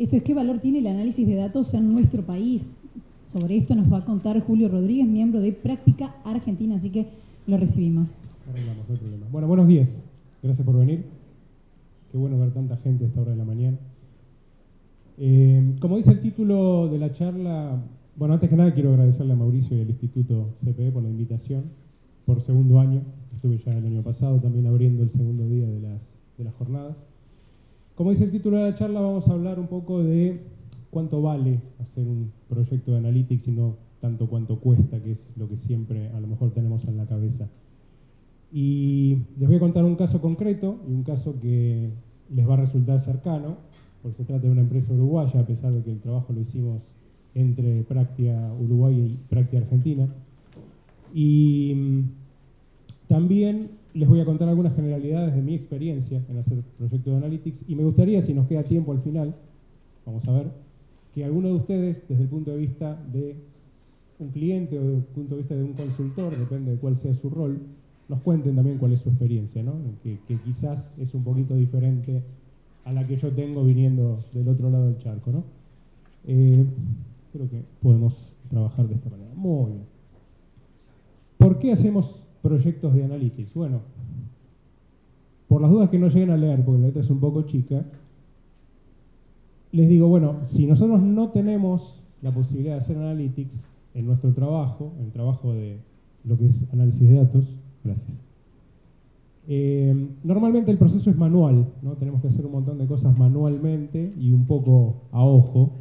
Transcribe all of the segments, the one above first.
Esto es qué valor tiene el análisis de datos en nuestro país. Sobre esto nos va a contar Julio Rodríguez, miembro de Práctica Argentina, así que lo recibimos. Arreglamos, no hay problema. Bueno, buenos días. Gracias por venir. Qué bueno ver tanta gente a esta hora de la mañana. Como dice el título de la charla, bueno, antes que nada quiero agradecerle a Mauricio y al Instituto CPE por la invitación, por segundo año. Estuve ya el año pasado también abriendo el segundo día de las jornadas. Como dice el título de la charla, vamos a hablar un poco de cuánto vale hacer un proyecto de Analytics y no tanto cuánto cuesta, que es lo que siempre a lo mejor tenemos en la cabeza. Y les voy a contar un caso concreto y un caso que les va a resultar cercano, porque se trata de una empresa uruguaya, a pesar de que el trabajo lo hicimos entre Práctica Uruguay y Práctica Argentina. Y también les voy a contar algunas generalidades de mi experiencia en hacer proyectos de Analytics y me gustaría, si nos queda tiempo al final, vamos a ver, que alguno de ustedes, desde el punto de vista de un cliente o desde el punto de vista de un consultor, depende de cuál sea su rol, nos cuenten también cuál es su experiencia, ¿no? Que quizás es un poquito diferente a la que yo tengo viniendo del otro lado del charco, ¿no? Creo que podemos trabajar de esta manera. Muy bien. ¿Por qué hacemos proyectos de Analytics? Bueno, por las dudas que no lleguen a leer, porque la letra es un poco chica, les digo, bueno, si nosotros no tenemos la posibilidad de hacer Analytics en nuestro trabajo, en el trabajo de lo que es análisis de datos, gracias. Normalmente el proceso es manual, ¿no? Tenemos que hacer un montón de cosas manualmente y un poco a ojo.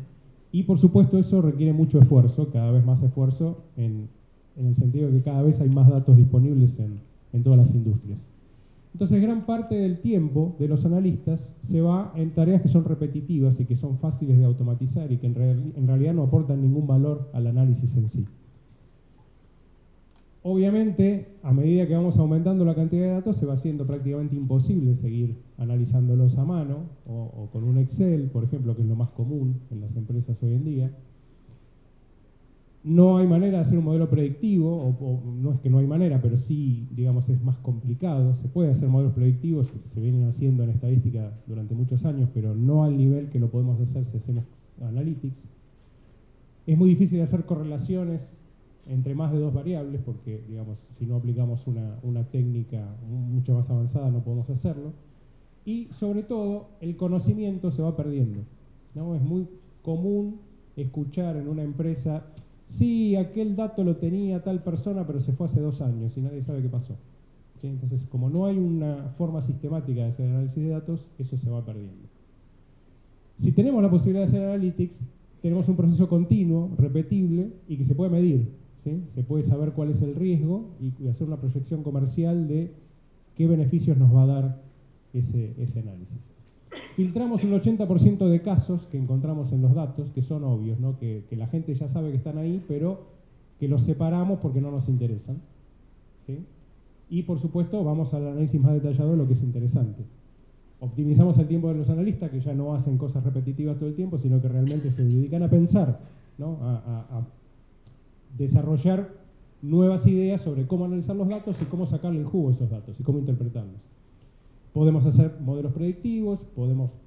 Y por supuesto eso requiere mucho esfuerzo, cada vez más esfuerzo, en el sentido de que cada vez hay más datos disponibles en todas las industrias. Entonces gran parte del tiempo de los analistas se va en tareas que son repetitivas y que son fáciles de automatizar y que en realidad no aportan ningún valor al análisis en sí. Obviamente, a medida que vamos aumentando la cantidad de datos, se va haciendo prácticamente imposible seguir analizándolos a mano o con un Excel, por ejemplo, que es lo más común en las empresas hoy en día. No hay manera de hacer un modelo predictivo, o no es que no hay manera, pero sí, digamos, es más complicado. Se puede hacer modelos predictivos, se vienen haciendo en estadística durante muchos años, pero no al nivel que lo podemos hacer si hacemos Analytics. Es muy difícil hacer correlaciones entre más de dos variables, porque, digamos, si no aplicamos una técnica mucho más avanzada no podemos hacerlo. Y, sobre todo, el conocimiento se va perdiendo, ¿no? Es muy común escuchar en una empresa: sí, aquel dato lo tenía tal persona, pero se fue hace 2 años y nadie sabe qué pasó. ¿Sí? Entonces, como no hay una forma sistemática de hacer análisis de datos, eso se va perdiendo. Si tenemos la posibilidad de hacer Analytics, tenemos un proceso continuo, repetible y que se puede medir. ¿Sí? Se puede saber cuál es el riesgo y hacer una proyección comercial de qué beneficios nos va a dar ese análisis. Filtramos un 80% de casos que encontramos en los datos, que son obvios, ¿no? Que la gente ya sabe que están ahí, pero que los separamos porque no nos interesan. ¿Sí? Y por supuesto vamos al análisis más detallado de lo que es interesante. Optimizamos el tiempo de los analistas, que ya no hacen cosas repetitivas todo el tiempo, sino que realmente se dedican a pensar, ¿no? A desarrollar nuevas ideas sobre cómo analizar los datos y cómo sacarle el jugo a esos datos y cómo interpretarlos. Podemos hacer modelos predictivos, podemos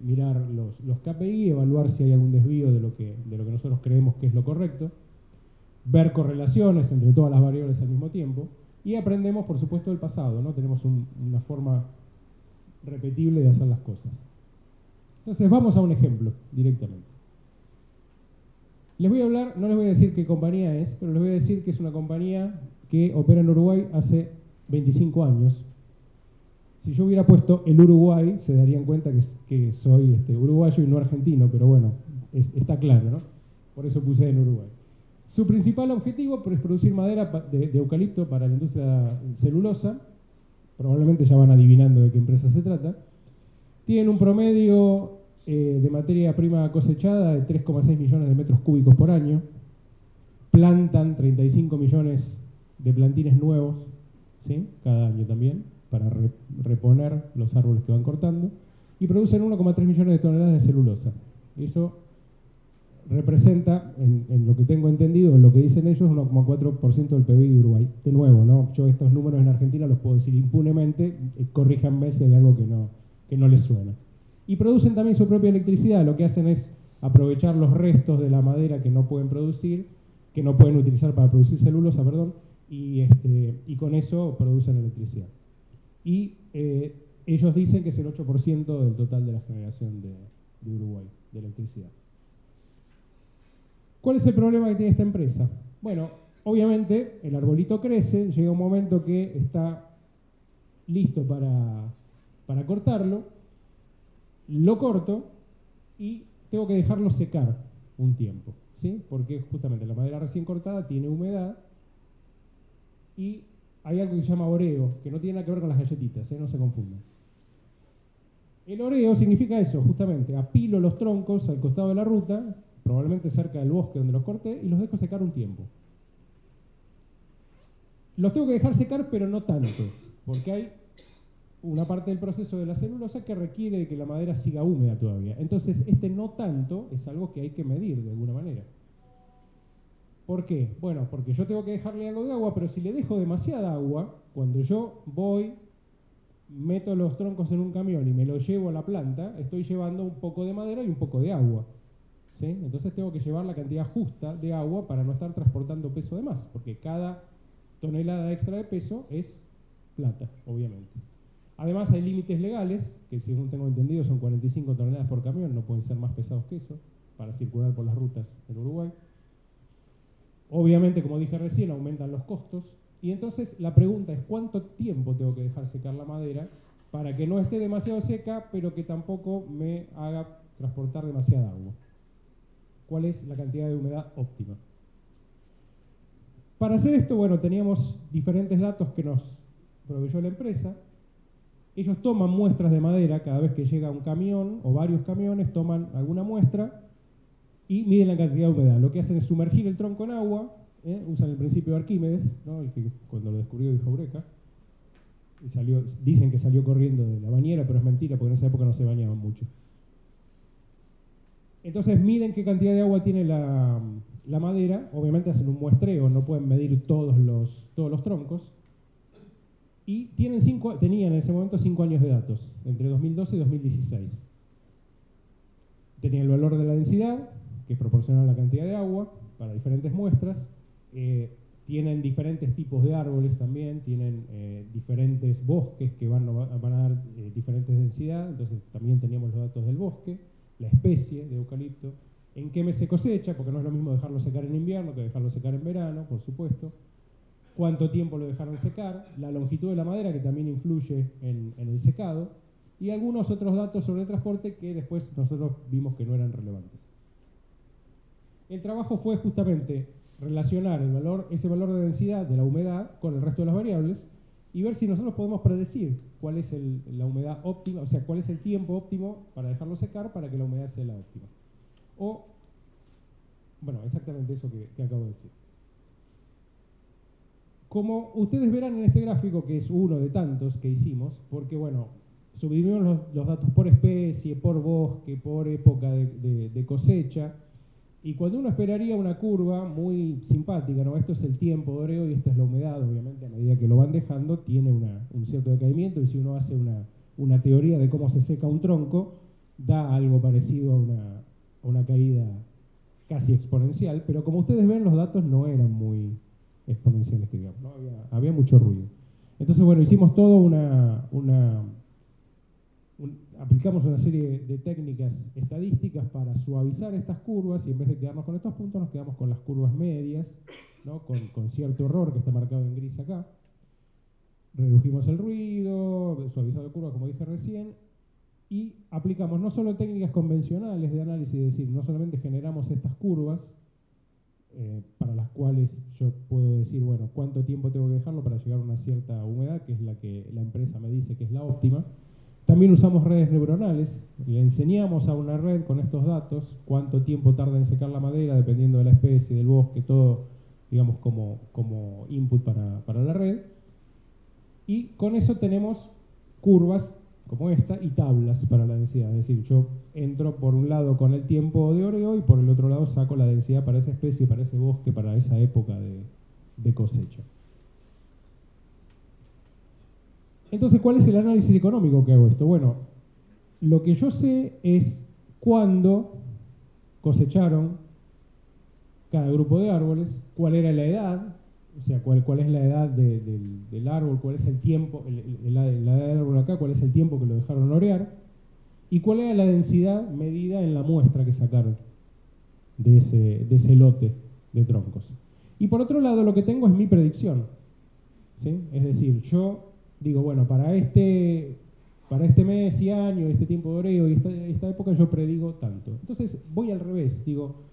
mirar los KPI, evaluar si hay algún desvío de lo que nosotros creemos que es lo correcto, ver correlaciones entre todas las variables al mismo tiempo y aprendemos, por supuesto, del pasado, ¿no? Tenemos una forma repetible de hacer las cosas. Entonces vamos a un ejemplo directamente. Les voy a hablar, no les voy a decir qué compañía es, pero les voy a decir que es una compañía que opera en Uruguay hace 25 años. Si yo hubiera puesto el Uruguay, se darían cuenta que soy uruguayo y no argentino, pero bueno, está claro, ¿no? Por eso puse en Uruguay. Su principal objetivo es producir madera de eucalipto para la industria celulosa. Probablemente ya van adivinando de qué empresa se trata. Tienen un promedio de materia prima cosechada de 3,6 millones de metros cúbicos por año. Plantan 35 millones de plantines nuevos, ¿sí? Cada año también, para reponer los árboles que van cortando. Y producen 1,3 millones de toneladas de celulosa. Eso representa, en lo que tengo entendido, en lo que dicen ellos, 1,4% del PBI de Uruguay. De nuevo, ¿no? Yo estos números en Argentina los puedo decir impunemente, corríjanme si hay algo que no les suena. Y producen también su propia electricidad. Lo que hacen es aprovechar los restos de la madera que no pueden producir, que no pueden utilizar para producir celulosa, perdón, y con eso producen electricidad. Y ellos dicen que es el 8% del total de la generación de Uruguay, de electricidad. ¿Cuál es el problema que tiene esta empresa? Bueno, obviamente el arbolito crece, llega un momento que está listo para cortarlo, lo corto y tengo que dejarlo secar un tiempo, ¿sí? Porque justamente la madera recién cortada tiene humedad y hay algo que se llama oreo, que no tiene nada que ver con las galletitas, no se confundan. El oreo significa eso, justamente, apilo los troncos al costado de la ruta, probablemente cerca del bosque donde los corté, y los dejo secar un tiempo. Los tengo que dejar secar, pero no tanto, porque hay una parte del proceso de la celulosa que requiere de que la madera siga húmeda todavía. Entonces, este no tanto es algo que hay que medir de alguna manera. ¿Por qué? Bueno, porque yo tengo que dejarle algo de agua, pero si le dejo demasiada agua, cuando yo voy, meto los troncos en un camión y me lo llevo a la planta, estoy llevando un poco de madera y un poco de agua, ¿sí? Entonces tengo que llevar la cantidad justa de agua para no estar transportando peso de más, porque cada tonelada extra de peso es plata, obviamente. Además hay límites legales, que según tengo entendido son 45 toneladas por camión, no pueden ser más pesados que eso, para circular por las rutas en Uruguay. Obviamente, como dije recién, aumentan los costos. Y entonces la pregunta es, ¿cuánto tiempo tengo que dejar secar la madera para que no esté demasiado seca, pero que tampoco me haga transportar demasiada agua? ¿Cuál es la cantidad de humedad óptima? Para hacer esto, bueno, teníamos diferentes datos que nos proveyó la empresa. Ellos toman muestras de madera cada vez que llega un camión o varios camiones, toman alguna muestra y miden la cantidad de humedad. Lo que hacen es sumergir el tronco en agua, usan el principio de Arquímedes, ¿no? El que cuando lo descubrió dijo Eureka, y dicen que salió corriendo de la bañera, pero es mentira porque en esa época no se bañaban mucho. Entonces miden qué cantidad de agua tiene la madera, obviamente hacen un muestreo, no pueden medir todos los troncos, y tenían en ese momento 5 años de datos, entre 2012 y 2016. Tenían el valor de la densidad, que es proporcional a la cantidad de agua, para diferentes muestras. Tienen diferentes tipos de árboles también, tienen diferentes bosques que van a dar diferentes densidades, entonces también teníamos los datos del bosque, la especie de eucalipto, en qué mes se cosecha, porque no es lo mismo dejarlo secar en invierno que dejarlo secar en verano, por supuesto. Cuánto tiempo lo dejaron secar, la longitud de la madera, que también influye en el secado, y algunos otros datos sobre el transporte que después nosotros vimos que no eran relevantes. El trabajo fue justamente relacionar ese valor de densidad de la humedad con el resto de las variables y ver si nosotros podemos predecir cuál es la humedad óptima, o sea, cuál es el tiempo óptimo para dejarlo secar para que la humedad sea la óptima. O, bueno, exactamente eso que acabo de decir. Como ustedes verán en este gráfico, que es uno de tantos que hicimos, porque bueno, subdividimos los datos por especie, por bosque, por época de cosecha, y cuando uno esperaría una curva muy simpática, ¿no? Esto es el tiempo de oreo y esta es la humedad, obviamente a medida que lo van dejando tiene un cierto decaimiento, y si uno hace una teoría de cómo se seca un tronco, da algo parecido a una caída casi exponencial, pero como ustedes ven los datos no eran muy exponenciales, que digamos, ¿no? Había mucho ruido. Entonces, bueno, hicimos todo aplicamos una serie de técnicas estadísticas para suavizar estas curvas, y en vez de quedarnos con estos puntos, nos quedamos con las curvas medias, ¿no? con cierto error que está marcado en gris acá. Redujimos el ruido, suavizado la curva, como dije recién, y aplicamos no solo técnicas convencionales de análisis, es decir, no solamente generamos estas curvas, para las cuales yo puedo decir, bueno, cuánto tiempo tengo que dejarlo para llegar a una cierta humedad, que es la que la empresa me dice que es la óptima. También usamos redes neuronales, le enseñamos a una red con estos datos cuánto tiempo tarda en secar la madera, dependiendo de la especie, del bosque, todo, digamos, como input para la red. Y con eso tenemos curvas como esta y tablas para la densidad. Es decir, yo entro por un lado con el tiempo de oreo y por el otro lado saco la densidad para esa especie, para ese bosque, para esa época de cosecha. Entonces, ¿cuál es el análisis económico que hago esto? Bueno, lo que yo sé es cuándo cosecharon cada grupo de árboles, cuál era la edad, o sea, cuál es la edad del árbol, cuál es el tiempo, la edad del árbol acá, cuál es el tiempo que lo dejaron orear, y cuál era la densidad medida en la muestra que sacaron de ese lote de troncos. Y por otro lado, lo que tengo es mi predicción, ¿sí? Es decir, yo digo, bueno, para este mes y año, este tiempo de oreo y esta época yo predigo tanto. Entonces voy al revés, digo,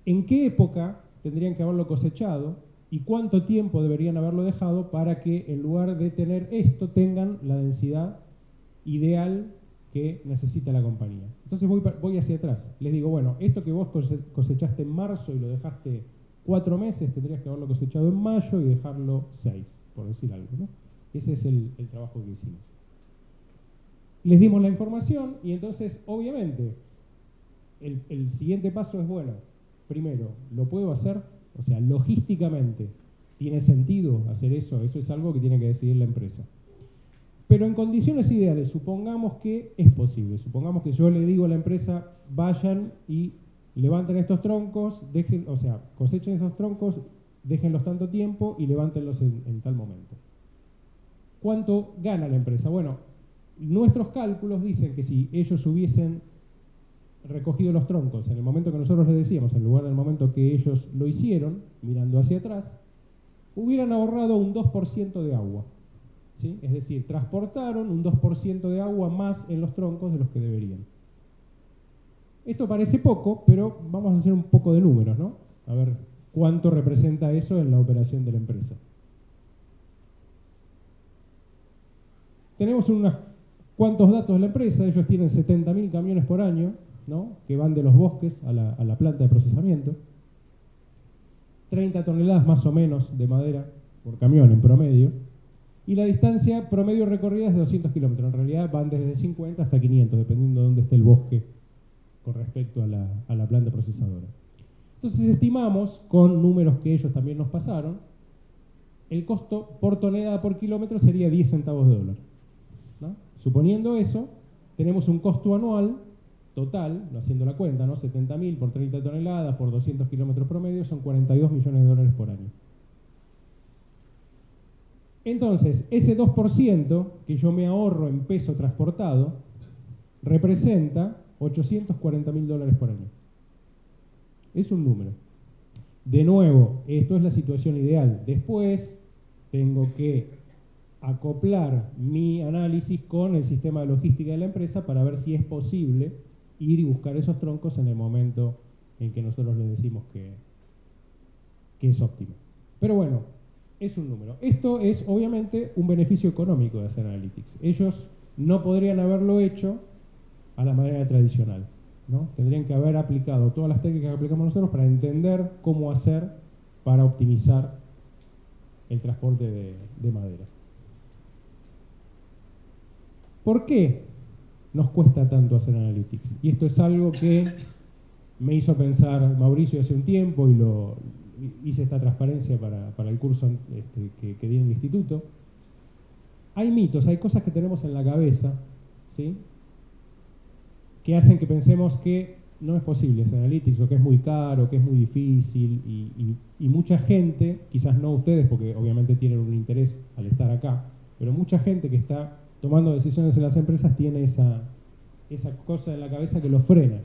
¿en qué época tendrían que haberlo cosechado y cuánto tiempo deberían haberlo dejado para que en lugar de tener esto tengan la densidad ideal que necesita la compañía? Entonces voy hacia atrás, les digo, bueno, esto que vos cosechaste en marzo y lo dejaste 4 meses, tendrías que haberlo cosechado en mayo y dejarlo 6, por decir algo, ¿no? Ese es el trabajo que hicimos. Les dimos la información y entonces, obviamente, el siguiente paso es, bueno, primero, ¿lo puedo hacer? O sea, logísticamente, ¿tiene sentido hacer eso? Eso es algo que tiene que decidir la empresa. Pero en condiciones ideales, supongamos que es posible. Supongamos que yo le digo a la empresa, vayan y levanten estos troncos, cosechen esos troncos, déjenlos tanto tiempo y levántenlos en tal momento. ¿Cuánto gana la empresa? Bueno, nuestros cálculos dicen que si ellos hubiesen recogido los troncos en el momento que nosotros les decíamos, en lugar del momento que ellos lo hicieron, mirando hacia atrás, hubieran ahorrado un 2% de agua, ¿sí? Es decir, transportaron un 2% de agua más en los troncos de los que deberían. Esto parece poco, pero vamos a hacer un poco de números, ¿no? A ver cuánto representa eso en la operación de la empresa. Tenemos unos cuantos datos de la empresa. Ellos tienen 70.000 camiones por año, ¿no? Que van de los bosques a la planta de procesamiento. 30 toneladas más o menos de madera por camión en promedio. Y la distancia promedio recorrida es de 200 kilómetros. En realidad van desde 50 hasta 500, dependiendo de dónde esté el bosque con respecto a la planta procesadora. Entonces estimamos, con números que ellos también nos pasaron, el costo por tonelada por kilómetro sería 10 centavos de dólar, ¿no? Suponiendo eso, tenemos un costo anual total, no haciendo la cuenta, ¿no? 70.000 por 30 toneladas por 200 kilómetros promedio son 42 millones de dólares por año. Entonces, ese 2% que yo me ahorro en peso transportado representa 840.000 dólares por año. Es un número. De nuevo, esto es la situación ideal. Después tengo que acoplar mi análisis con el sistema de logística de la empresa para ver si es posible ir y buscar esos troncos en el momento en que nosotros les decimos que es óptimo. Pero bueno, es un número. Esto es obviamente un beneficio económico de hacer Analytics. Ellos no podrían haberlo hecho a la manera tradicional, ¿no? Tendrían que haber aplicado todas las técnicas que aplicamos nosotros para entender cómo hacer para optimizar el transporte de madera. ¿Por qué nos cuesta tanto hacer Analytics? Y esto es algo que me hizo pensar Mauricio hace un tiempo y hice esta transparencia para el curso que di en el instituto. Hay mitos, hay cosas que tenemos en la cabeza, ¿sí?, que hacen que pensemos que no es posible hacer Analytics, o que es muy caro, que es muy difícil, y mucha gente, quizás no ustedes, porque obviamente tienen un interés al estar acá, pero mucha gente que está tomando decisiones en las empresas tiene esa cosa en la cabeza que lo frena.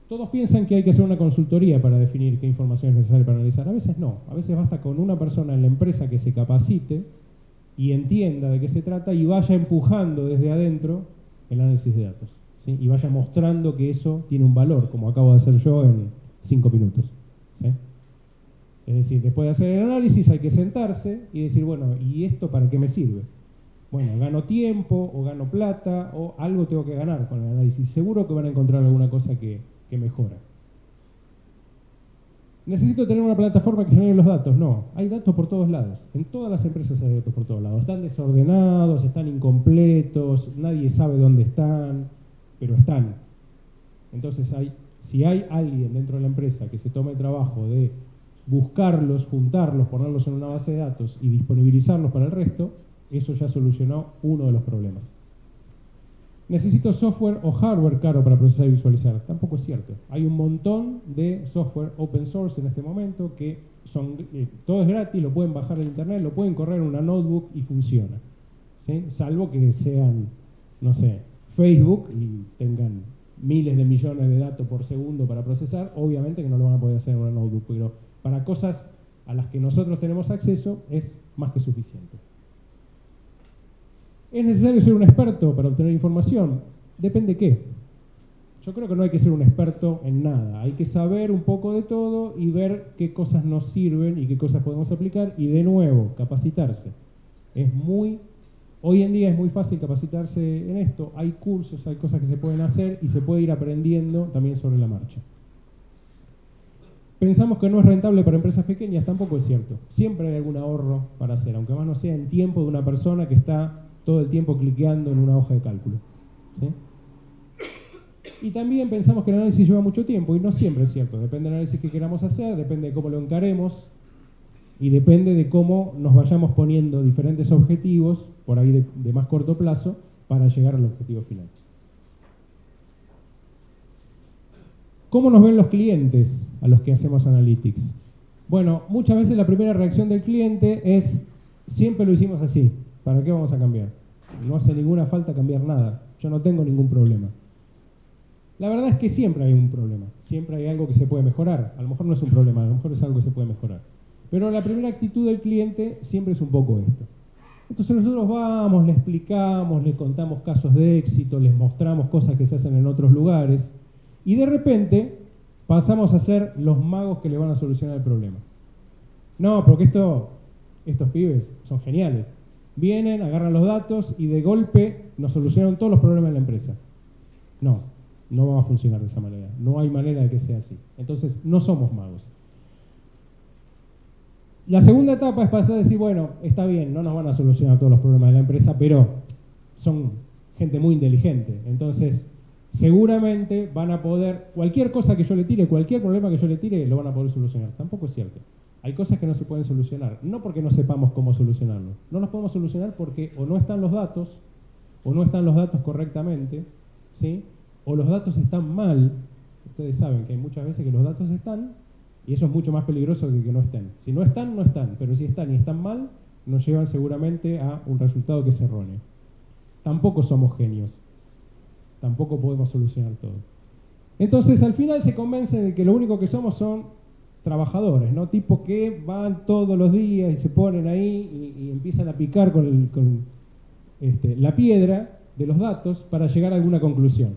Todos piensan que hay que hacer una consultoría para definir qué información es necesaria para analizar. A veces no, a veces basta con una persona en la empresa que se capacite y entienda de qué se trata y vaya empujando desde adentro el análisis de datos, ¿sí? Y vaya mostrando que eso tiene un valor, como acabo de hacer yo en 5 minutos, ¿sí? Es decir, después de hacer el análisis hay que sentarse y decir, bueno, ¿y esto para qué me sirve? Bueno, gano tiempo o gano plata o algo tengo que ganar con el análisis. Seguro que van a encontrar alguna cosa que mejora. ¿Necesito tener una plataforma que genere los datos? No, hay datos por todos lados. En todas las empresas hay datos por todos lados. Están desordenados, están incompletos, nadie sabe dónde están, pero están. Entonces, si hay alguien dentro de la empresa que se tome el trabajo de buscarlos, juntarlos, ponerlos en una base de datos y disponibilizarlos para el resto, eso ya solucionó uno de los problemas. ¿Necesito software o hardware caro para procesar y visualizar? Tampoco es cierto. Hay un montón de software open source en este momento que son, todo es gratis, lo pueden bajar de internet, lo pueden correr en una notebook y funciona. ¿Sí? Salvo que sean, no sé, Facebook y tengan miles de millones de datos por segundo para procesar, obviamente que no lo van a poder hacer en una notebook, pero para cosas a las que nosotros tenemos acceso es más que suficiente. ¿Es necesario ser un experto para obtener información? Depende qué. Yo creo que no hay que ser un experto en nada. Hay que saber un poco de todo y ver qué cosas nos sirven y qué cosas podemos aplicar y, de nuevo, capacitarse. Hoy en día es muy fácil capacitarse en esto. Hay cursos, hay cosas que se pueden hacer y se puede ir aprendiendo también sobre la marcha. Pensamos que no es rentable para empresas pequeñas, tampoco es cierto. Siempre hay algún ahorro para hacer, aunque más no sea en tiempo de una persona que está todo el tiempo cliqueando en una hoja de cálculo. ¿Sí? Y también pensamos que el análisis lleva mucho tiempo, y no siempre es cierto. Depende del análisis que queramos hacer, depende de cómo lo encaremos, y depende de cómo nos vayamos poniendo diferentes objetivos, por ahí de más corto plazo, para llegar al objetivo final. ¿Cómo nos ven los clientes a los que hacemos analytics? Bueno, muchas veces la primera reacción del cliente es, siempre lo hicimos así, ¿para qué vamos a cambiar? No hace ninguna falta cambiar nada, yo no tengo ningún problema. La verdad es que siempre hay un problema, siempre hay algo que se puede mejorar. A lo mejor no es un problema, a lo mejor es algo que se puede mejorar. Pero la primera actitud del cliente siempre es un poco esto. Entonces nosotros vamos, le explicamos, le contamos casos de éxito, les mostramos cosas que se hacen en otros lugares, y de repente pasamos a ser los magos que le van a solucionar el problema. No, porque estos pibes son geniales. Vienen, agarran los datos y de golpe nos solucionan todos los problemas de la empresa. No va a funcionar de esa manera. No hay manera de que sea así. Entonces, no somos magos. La segunda etapa es pasar a decir, bueno, está bien, no nos van a solucionar todos los problemas de la empresa, pero son gente muy inteligente. Entonces, seguramente van a poder, cualquier cosa que yo le tire, cualquier problema que yo le tire, lo van a poder solucionar. Tampoco es cierto. Hay cosas que no se pueden solucionar, no porque no sepamos cómo solucionarlo. No los podemos solucionar porque o no están los datos, o no están los datos correctamente, ¿sí? O los datos están mal. Ustedes saben que hay muchas veces que los datos están, y eso es mucho más peligroso que no estén. Si no están, no están, pero si están y están mal, nos llevan seguramente a un resultado que es erróneo. Tampoco somos genios, tampoco podemos solucionar todo. Entonces, al final se convencen de que lo único que somos son trabajadores, ¿no? Tipos que van todos los días y se ponen ahí y empiezan a picar con la piedra de los datos para llegar a alguna conclusión.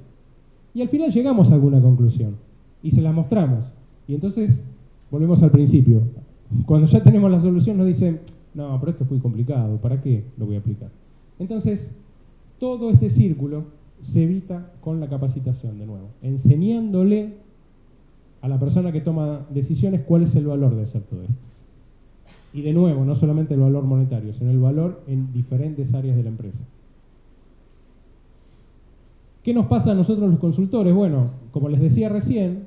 Y al final llegamos a alguna conclusión y se la mostramos. Y entonces volvemos al principio. Cuando ya tenemos la solución nos dicen, no, pero esto es muy complicado, ¿para qué lo voy a aplicar? Entonces, todo este círculo se evita con la capacitación, de nuevo, enseñándole a la persona que toma decisiones cuál es el valor de hacer todo esto. Y de nuevo, no solamente el valor monetario, sino el valor en diferentes áreas de la empresa. ¿Qué nos pasa a nosotros los consultores? Bueno, como les decía recién,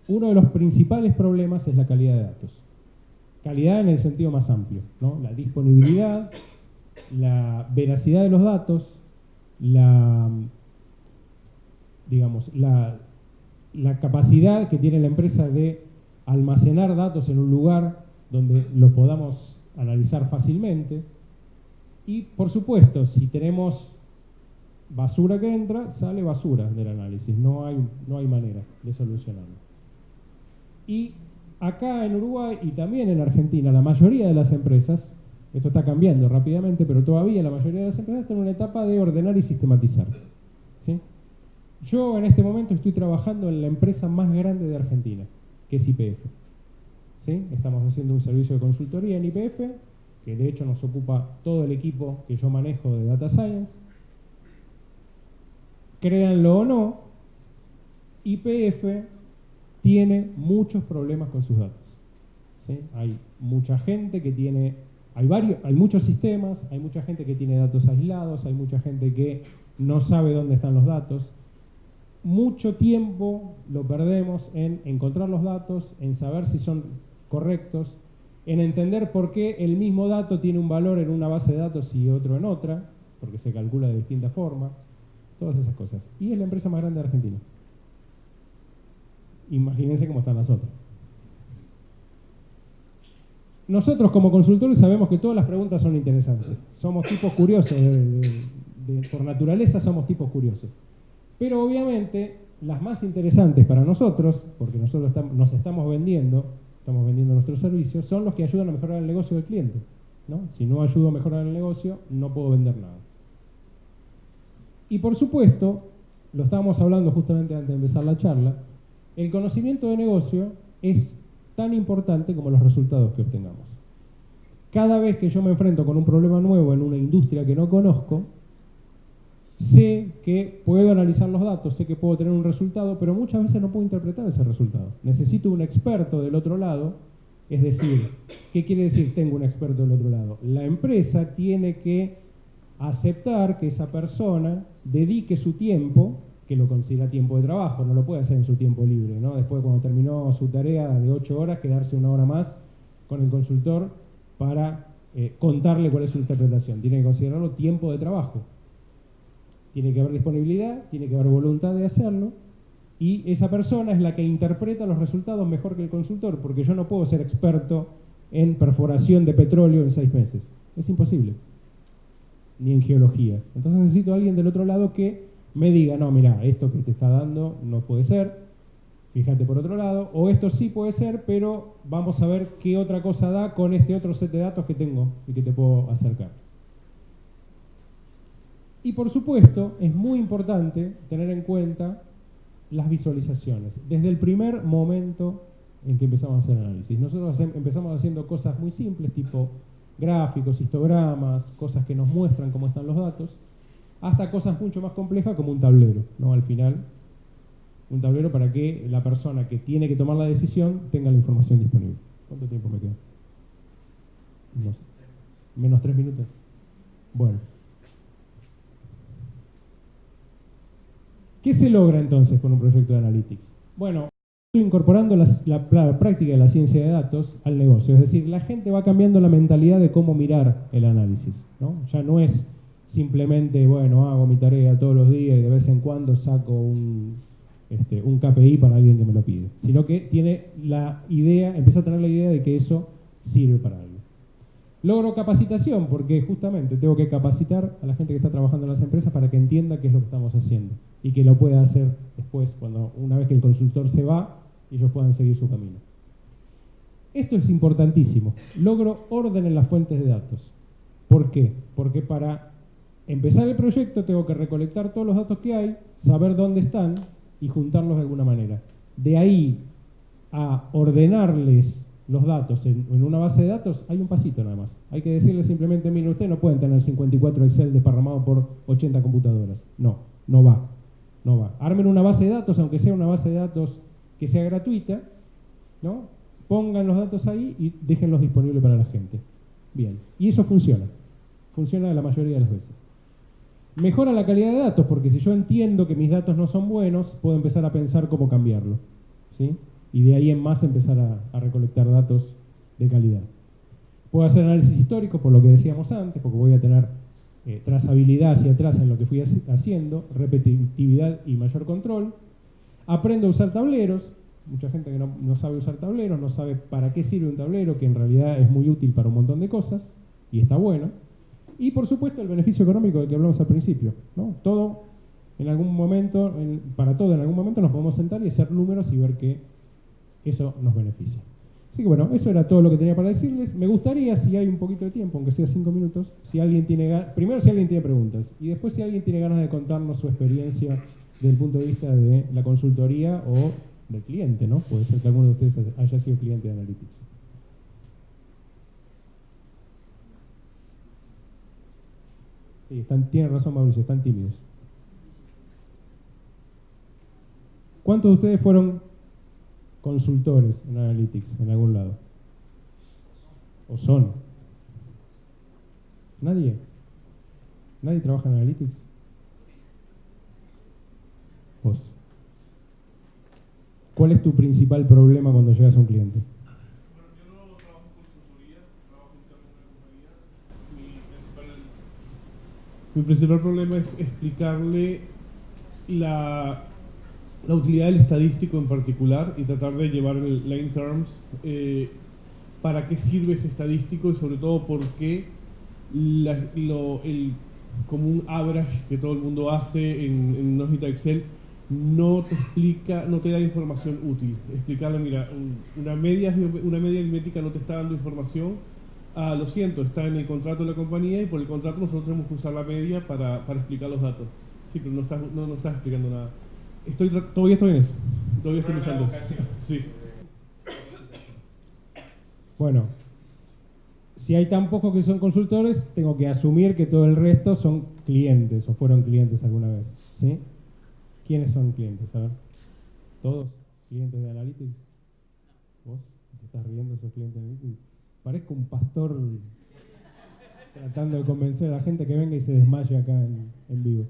uno de los principales problemas es la calidad de datos. Calidad en el sentido más amplio, ¿no? La disponibilidad, la veracidad de los datos, la capacidad que tiene la empresa de almacenar datos en un lugar donde lo podamos analizar fácilmente. Y, por supuesto, si tenemos basura que entra, sale basura del análisis. No hay manera de solucionarlo. Y acá en Uruguay y también en Argentina, la mayoría de las empresas, esto está cambiando rápidamente, pero todavía la mayoría de las empresas están en una etapa de ordenar y sistematizar. ¿Sí? Yo en este momento estoy trabajando en la empresa más grande de Argentina, que es YPF. ¿Sí? Estamos haciendo un servicio de consultoría en YPF, que de hecho nos ocupa todo el equipo que yo manejo de Data Science. Créanlo o no, YPF tiene muchos problemas con sus datos. ¿Sí? Hay mucha gente que tiene, hay muchos sistemas, hay mucha gente que tiene datos aislados, hay mucha gente que no sabe dónde están los datos. Mucho tiempo lo perdemos en encontrar los datos, en saber si son correctos, en entender por qué el mismo dato tiene un valor en una base de datos y otro en otra, porque se calcula de distinta forma, todas esas cosas. Y es la empresa más grande de Argentina. Imagínense cómo están las otras. Nosotros como consultores sabemos que todas las preguntas son interesantes. Somos tipos curiosos, por naturaleza somos tipos curiosos. Pero obviamente las más interesantes para nosotros, porque nosotros nos estamos vendiendo nuestros servicios, son los que ayudan a mejorar el negocio del cliente, ¿no? Si no ayudo a mejorar el negocio, no puedo vender nada. Y por supuesto, lo estábamos hablando justamente antes de empezar la charla, el conocimiento de negocio es tan importante como los resultados que obtengamos. Cada vez que yo me enfrento con un problema nuevo en una industria que no conozco, sé que puedo analizar los datos, sé que puedo tener un resultado, pero muchas veces no puedo interpretar ese resultado. Necesito un experto del otro lado, es decir, ¿qué quiere decir tengo un experto del otro lado? La empresa tiene que aceptar que esa persona dedique su tiempo, que lo considera tiempo de trabajo, no lo puede hacer en su tiempo libre, ¿no? Después, cuando terminó su tarea de 8 horas, quedarse 1 hora más con el consultor para contarle cuál es su interpretación. Tiene que considerarlo tiempo de trabajo. Tiene que haber disponibilidad, tiene que haber voluntad de hacerlo, y esa persona es la que interpreta los resultados mejor que el consultor, porque yo no puedo ser experto en perforación de petróleo en 6 meses. Es imposible. Ni en geología. Entonces necesito a alguien del otro lado que me diga, no, mira, esto que te está dando no puede ser, fíjate por otro lado, o esto sí puede ser, pero vamos a ver qué otra cosa da con este otro set de datos que tengo y que te puedo acercar. Y por supuesto, es muy importante tener en cuenta las visualizaciones. Desde el primer momento en que empezamos a hacer análisis. Nosotros empezamos haciendo cosas muy simples, tipo gráficos, histogramas, cosas que nos muestran cómo están los datos, hasta cosas mucho más complejas como un tablero, ¿no? Al final, un tablero para que la persona que tiene que tomar la decisión tenga la información disponible. ¿Cuánto tiempo me queda? No sé. ¿Menos 3 minutos? Bueno. ¿Qué se logra entonces con un proyecto de Analytics? Bueno, estoy incorporando la práctica de la ciencia de datos al negocio. Es decir, la gente va cambiando la mentalidad de cómo mirar el análisis, ¿no? Ya no es simplemente, bueno, hago mi tarea todos los días y de vez en cuando saco un KPI para alguien que me lo pide. Sino que tiene la idea, empieza a tener la idea de que eso sirve para algo. Logro capacitación, porque justamente tengo que capacitar a la gente que está trabajando en las empresas para que entienda qué es lo que estamos haciendo y que lo pueda hacer después, una vez que el consultor se va, ellos puedan seguir su camino. Esto es importantísimo. Logro orden en las fuentes de datos. ¿Por qué? Porque para empezar el proyecto tengo que recolectar todos los datos que hay, saber dónde están y juntarlos de alguna manera. De ahí a ordenarles los datos en una base de datos, hay un pasito nada más. Hay que decirle simplemente, mire, ustedes no pueden tener 54 Excel desparramados por 80 computadoras. No va. Armen una base de datos, aunque sea una base de datos que sea gratuita, ¿no? Pongan los datos ahí y déjenlos disponibles para la gente. Bien, y eso funciona. Funciona la mayoría de las veces. Mejora la calidad de datos, porque si yo entiendo que mis datos no son buenos, puedo empezar a pensar cómo cambiarlo, ¿sí? Y de ahí en más empezar a recolectar datos de calidad. Puedo hacer análisis histórico, por lo que decíamos antes, porque voy a tener trazabilidad hacia atrás en lo que fui haciendo, repetitividad y mayor control. Aprendo a usar tableros. Mucha gente que no sabe usar tableros, no sabe para qué sirve un tablero, que en realidad es muy útil para un montón de cosas, y está bueno. Y por supuesto el beneficio económico del que hablamos al principio, ¿no? Todo, en algún momento, para todo en algún momento nos podemos sentar y hacer números y ver que eso nos beneficia. Así que bueno, eso era todo lo que tenía para decirles. Me gustaría, si hay un poquito de tiempo, aunque sea 5 minutos, si alguien tiene primero si alguien tiene preguntas, y después si alguien tiene ganas de contarnos su experiencia desde el punto de vista de la consultoría o del cliente, ¿no? Puede ser que alguno de ustedes haya sido cliente de Analytics. Sí, tiene razón Mauricio, están tímidos. ¿Cuántos de ustedes fueron consultores en Analytics en algún lado? ¿O son? ¿Nadie? ¿Nadie trabaja en Analytics? ¿Vos? ¿Cuál es tu principal problema cuando llegas a un cliente? Bueno, yo no trabajo en consultoría Mi principal problema es explicarle la utilidad del estadístico en particular y tratar de llevar el layman terms para qué sirve ese estadístico y sobre todo por qué el común average que todo el mundo hace en una hojita Excel no te explica, no te da información útil. Explicarle, mira, una media aritmética no te está dando información. Ah, lo siento, está en el contrato de la compañía y por el contrato nosotros tenemos que usar la media para explicar los datos. Sí, pero no estás explicando nada. Todavía estoy en eso. Todavía estoy usando eso. Sí. Bueno, si hay tan pocos que son consultores, tengo que asumir que todo el resto son clientes o fueron clientes alguna vez, ¿sí? ¿Quiénes son clientes? A ver. ¿Todos clientes de Analytics? ¿Vos te estás riendo, sos cliente de Analytics? Parezco un pastor tratando de convencer a la gente que venga y se desmaye acá en vivo.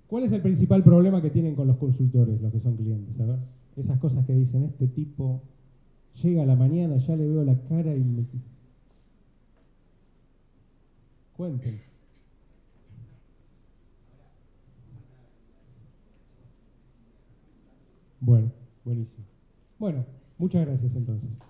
¿Cuál es el principal problema que tienen con los consultores, los que son clientes? A ver, esas cosas que dicen, este tipo llega a la mañana, ya le veo la cara y me... Cuenten. Bueno, buenísimo. Bueno, muchas gracias entonces.